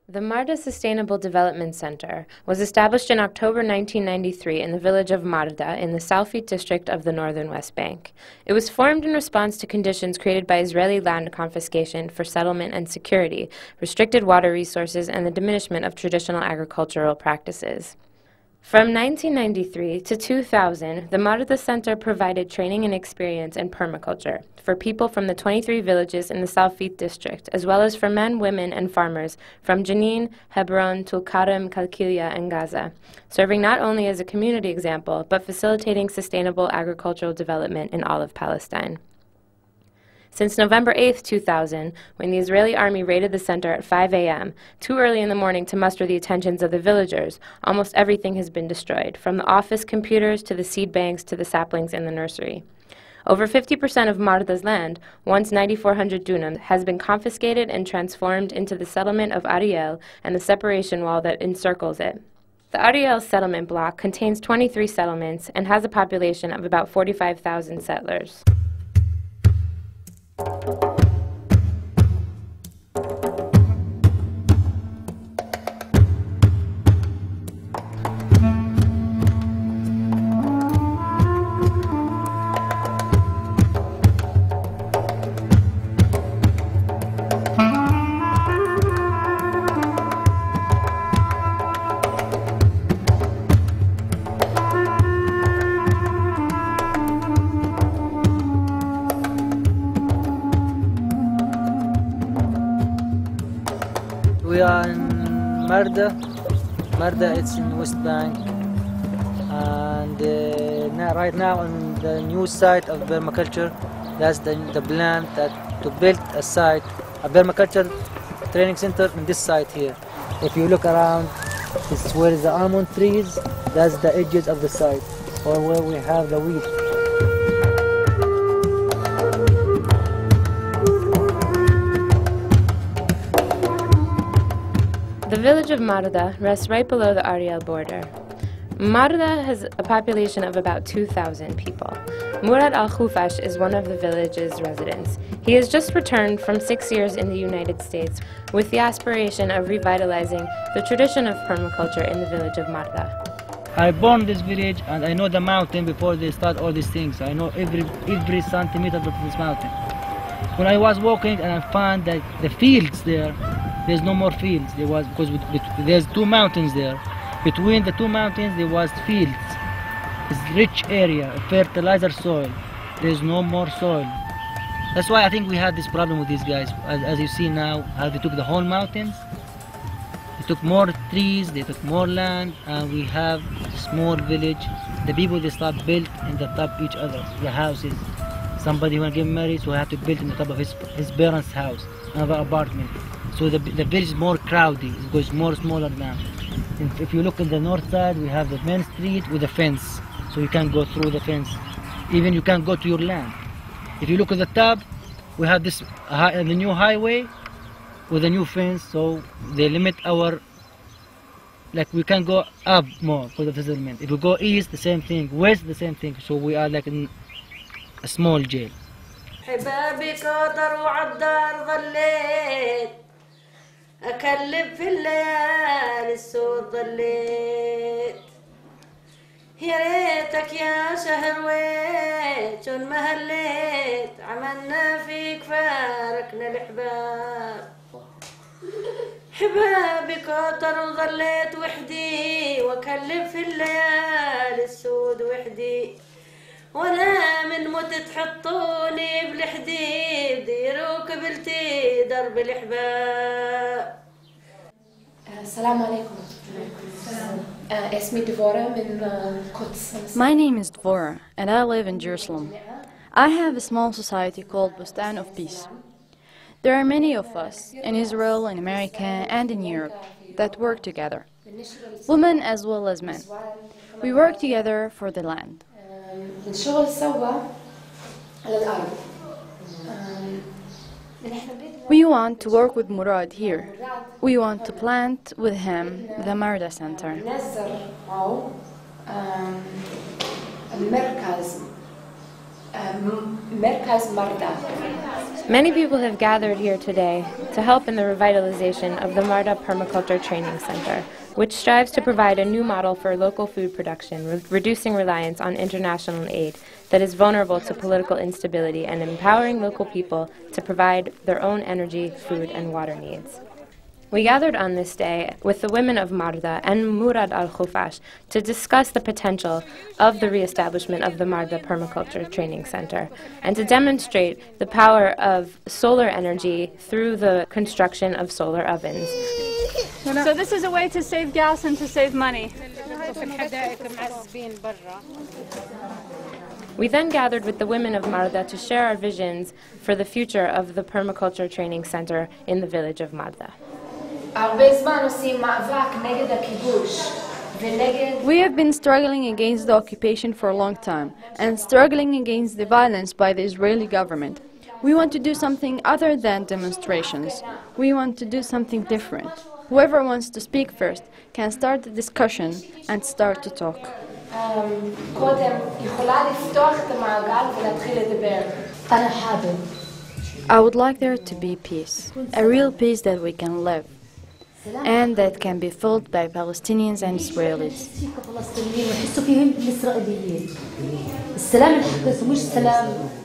The Marda Sustainable Development Center was established in October 1993 in the village of Marda in the Southeast district of the northern West Bank. It was formed in response to conditions created by Israeli land confiscation for settlement and security, restricted water resources, and the diminishment of traditional agricultural practices. From 1993 to 2000, the Marda Center provided training and experience in permaculture for people from the 23 villages in the Southeast district, as well as for men, women, and farmers from Jenin, Hebron, Tulkarem, Kalkilia, and Gaza, serving not only as a community example, but facilitating sustainable agricultural development in all of Palestine. Since November 8, 2000, when the Israeli army raided the center at 5 a.m., too early in the morning to muster the attentions of the villagers, almost everything has been destroyed, from the office computers to the seed banks to the saplings in the nursery. Over 50% of Marda's land, once 9,400 dunam, has been confiscated and transformed into the settlement of Ariel and the separation wall that encircles it. The Ariel settlement block contains 23 settlements and has a population of about 45,000 settlers. We are in Marda. Marda, it's in West Bank, and right now on the new site of Permaculture, that's the plan that to build a site, a Permaculture training center in this site here. If you look around, this is where the almond trees, that's the edges of the site, or where we have the wheat. The village of Marda rests right below the Ariel border. Marda has a population of about 2,000 people. Murad Al-Khufash is one of the village's residents. He has just returned from 6 years in the United States with the aspiration of revitalizing the tradition of permaculture in the village of Marda. I born in this village and I know the mountain before they start all these things. I know every centimeter of this mountain. When I was walking and I found that the fields there's no more fields. There was, because there's two mountains there. Between the two mountains there was fields. It's rich area, fertilizer soil. There's no more soil. That's why I think we had this problem with these guys. As you see now, how they took the whole mountains. They took more trees, they took more land, and we have a small village. The people, they start built in the top of each other, the houses. Somebody want to get married, so have to build in the top of his parents' house, another apartment. So the village is more crowded, it goes more smaller now. And if you look at the north side, we have the main street with a fence, so you can't go through the fence. Even you can't go to your land. If you look at the top, we have this the new highway with a new fence, so they limit our, like we can go up more for the settlement. If we go east, the same thing, west, the same thing, so we are like in a small jail. حبابي كتر وعالدار ظليت أكلب في الليالي السود ظليت يا ريتك يا شهر ويت شون ما هليت عملنا فيك فارقنا الحباب حبابي كتر وظليت وحدي وأكلب في الليالي السود وحدي وانا من مت تحطوني بالحديد يروك بلتي درب الحباب. السلام عليكم. اسمي ديفورا من القدس. My name is Dvora and I live in Jerusalem. I have a small society called Bustan of Peace. There are many of us in Israel, in America and in Europe that work together, women as well as men. We work together for the land. نشتغل سوا على الأرض. We want to work with Murad here. We want to plant with him the Marda Center. نزرع المركز مركز مردا. Many people have gathered here today to help in the revitalization of the Marda Permaculture Training Center, which strives to provide a new model for local food production, reducing reliance on international aid that is vulnerable to political instability and empowering local people to provide their own energy, food, and water needs. We gathered on this day with the women of Marda and Murad al-Khufash to discuss the potential of the reestablishment of the Marda Permaculture Training Center and to demonstrate the power of solar energy through the construction of solar ovens. So this is a way to save gas and to save money. We then gathered with the women of Marda to share our visions for the future of the Permaculture Training Center in the village of Marda. We have been struggling against the occupation for a long time and struggling against the violence by the Israeli government. We want to do something other than demonstrations. We want to do something different. Whoever wants to speak first can start the discussion and start to talk. I would like there to be peace, a real peace that we can live, and that can be felt by Palestinians and Israelis.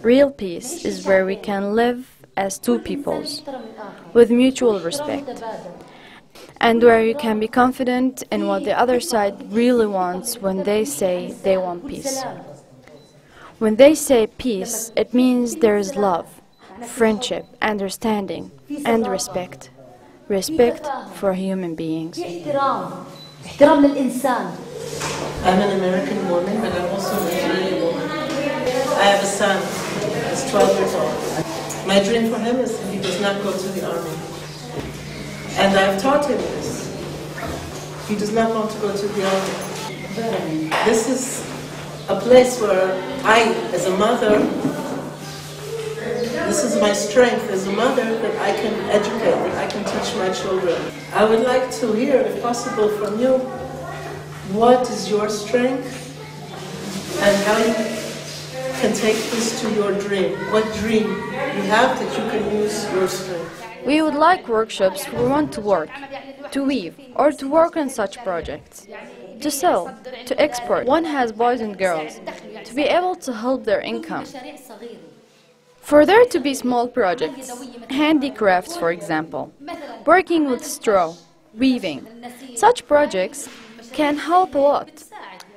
Real peace is where we can live as two peoples, with mutual respect, and where you can be confident in what the other side really wants when they say they want peace. When they say peace, it means there is love, friendship, understanding, and respect. Respect for human beings. I'm an American woman, but I'm also an Israeli woman. I have a son. He's 12 years old. My dream for him is that he does not go to the army. And I've taught him this. He does not want to go to the army. This is a place where I, as a mother, this is my strength as a mother, that I can educate, that I can teach my children. I would like to hear, if possible, from you, what is your strength and how you can take this to your dream. What dream you have that you can use your strength. We would like workshops who want to work, to weave, or to work on such projects, to sell, to export. One has boys and girls, to be able to help their income. For there to be small projects, handicrafts for example, working with straw, weaving, such projects can help a lot,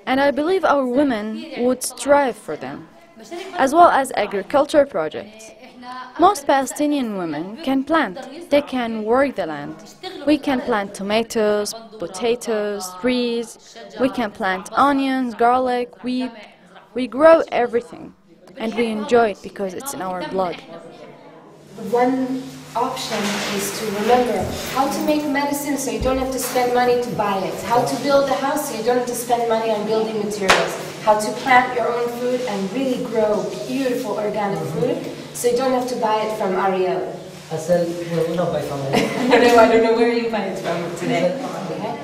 and I believe our women would strive for them, as well as agriculture projects. Most Palestinian women can plant, they can work the land. We can plant tomatoes, potatoes, trees, we can plant onions, garlic, wheat, we grow everything. And we enjoy it because it's in our blood. One option is to remember how to make medicine so you don't have to spend money to buy it, how to build a house so you don't have to spend money on building materials, how to plant your own food and really grow beautiful organic food so you don't have to buy it from Ariel. I don't buy from I don't know where you buy it from today. Okay.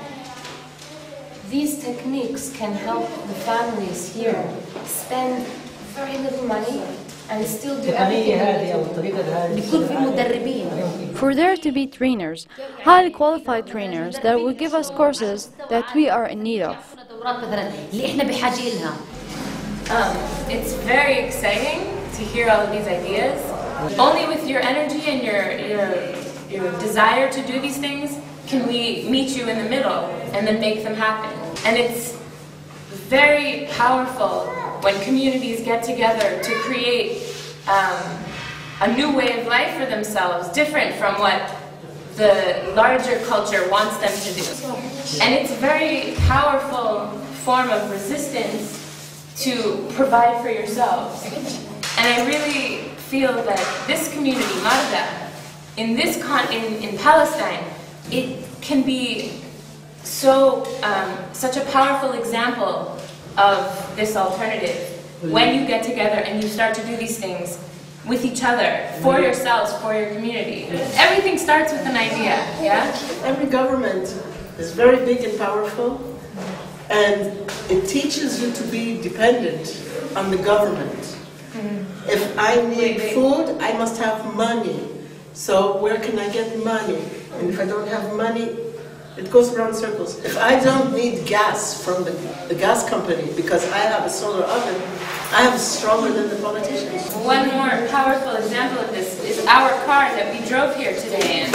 These techniques can help the families here spend very little money and still do everything. For there to be trainers, highly qualified trainers that will give us courses that we are in need of. It's very exciting to hear all of these ideas. Only with your energy and your desire to do these things can we meet you in the middle and then make them happen. And it's very powerful when communities get together to create a new way of life for themselves, different from what the larger culture wants them to do. And it's a very powerful form of resistance to provide for yourselves. And I really feel that this community, Marda, in Palestine, it can be such a powerful example of this alternative when you get together and you start to do these things with each other, for yourselves, for your community. Everything starts with an idea, yeah? Every government is very big and powerful, and it teaches you to be dependent on the government. If I need food, I must have money. So where can I get money? And if I don't have money, it goes around circles. If I don't need gas from the gas company because I have a solar oven, I am stronger than the politicians. One more powerful example of this is our car that we drove here today in.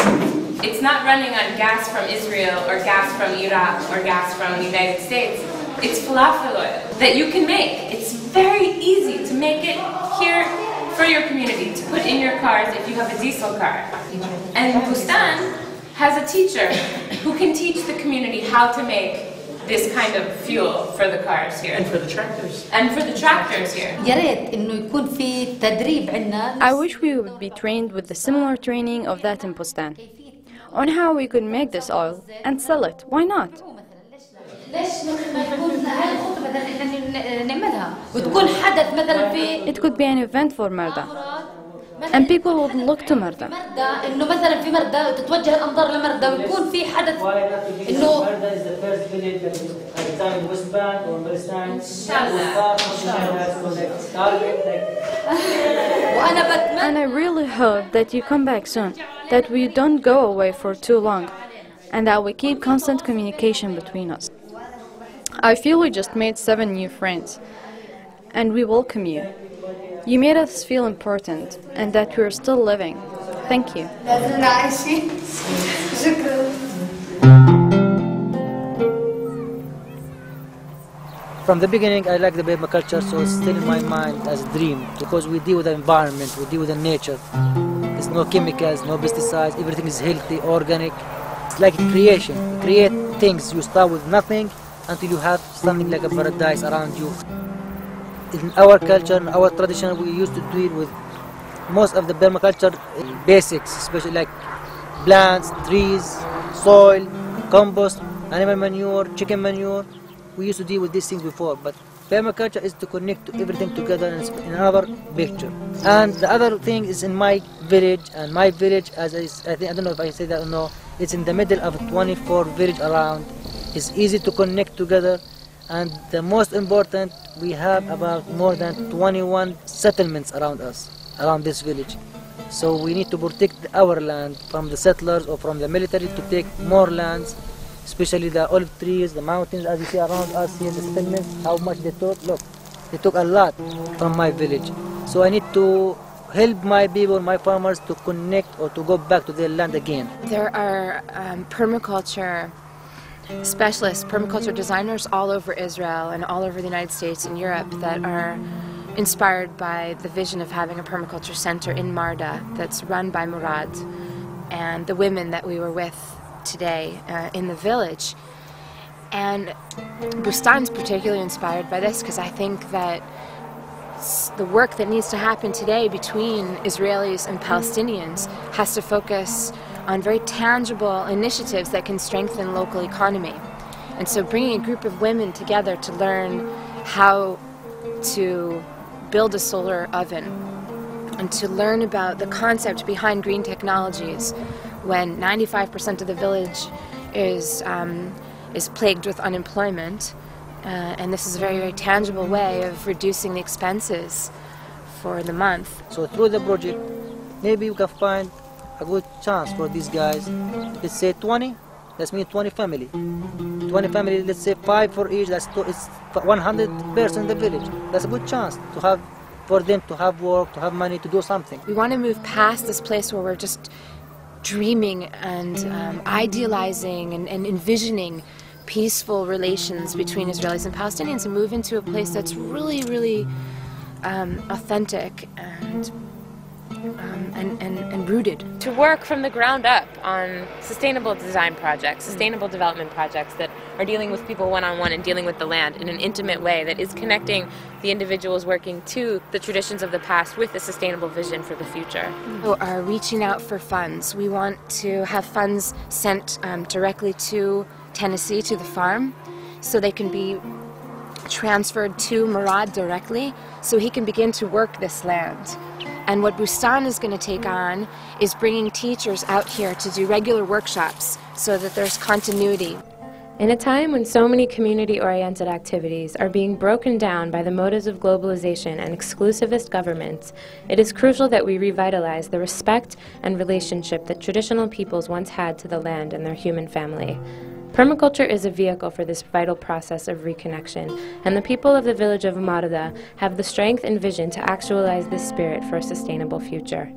It's not running on gas from Israel or gas from Iraq or gas from the United States. It's falafel oil that you can make. It's very easy to make it here for your community, to put in your cars if you have a diesel car. And Bustan has a teacher who can teach the community how to make this kind of fuel for the cars here. And for the tractors. And for the tractors here. I wish we would be trained with the similar training of that in Bustan on how we could make this oil and sell it. Why not? It could be an event for Marda, and people would look to Marda. Marda is the first village that is at the time in West Bank or Palestine. And I really hope that you come back soon, that we don't go away for too long, and that we keep constant communication between us. I feel we just made 7 new friends, and we welcome you. You made us feel important, and that we're still living. Thank you. From the beginning, I like the permaculture, so it's still in my mind as a dream, because we deal with the environment, we deal with the nature. There's no chemicals, no pesticides, everything is healthy, organic. It's like creation. You create things, you start with nothing until you have something like a paradise around you. In our culture, in our tradition, we used to deal with most of the permaculture basics, especially like plants, trees, soil, compost, animal manure, chicken manure. We used to deal with these things before, but permaculture is to connect everything together in another picture. And the other thing is in my village, and my village, as I don't know if I say that or no, it's in the middle of 24 villages around. It's easy to connect together, and the most important, we have about more than 21 settlements around us, around this village. So we need to protect our land from the settlers or from the military to take more lands, especially the olive trees, the mountains, as you see around us here, the settlements, how much they took. Look, they took a lot from my village. So I need to help my people, my farmers, to connect or to go back to their land again. There are permaculture specialists, permaculture designers all over Israel and all over the United States and Europe that are inspired by the vision of having a permaculture center in Marda that's run by Murad and the women that we were with today in the village. And Bustan's particularly inspired by this because I think that the work that needs to happen today between Israelis and Palestinians has to focus on very tangible initiatives that can strengthen local economy. And so bringing a group of women together to learn how to build a solar oven and to learn about the concept behind green technologies when 95% of the village is plagued with unemployment. And this is a very, very tangible way of reducing the expenses for the month. So through the project, maybe we can find a good chance for these guys. Let's say 20, that's mean 20 family. 20 family, let's say 5 for each, it's 100 in the village. That's a good chance to have, for them to have work, to have money, to do something. We want to move past this place where we're just dreaming and idealizing and envisioning peaceful relations between Israelis and Palestinians and move into a place that's really, really authentic and rooted. To work from the ground up on sustainable design projects, sustainable development projects that are dealing with people one-on-one and dealing with the land in an intimate way that is connecting the individuals working to the traditions of the past with a sustainable vision for the future. We are reaching out for funds. We want to have funds sent directly to Tennessee, to the farm, so they can be transferred to Murad directly so he can begin to work this land. And what Bustan is going to take on is bringing teachers out here to do regular workshops so that there's continuity. In a time when so many community-oriented activities are being broken down by the motives of globalization and exclusivist governments, it is crucial that we revitalize the respect and relationship that traditional peoples once had to the land and their human family. Permaculture is a vehicle for this vital process of reconnection, and the people of the village of Marda have the strength and vision to actualize this spirit for a sustainable future.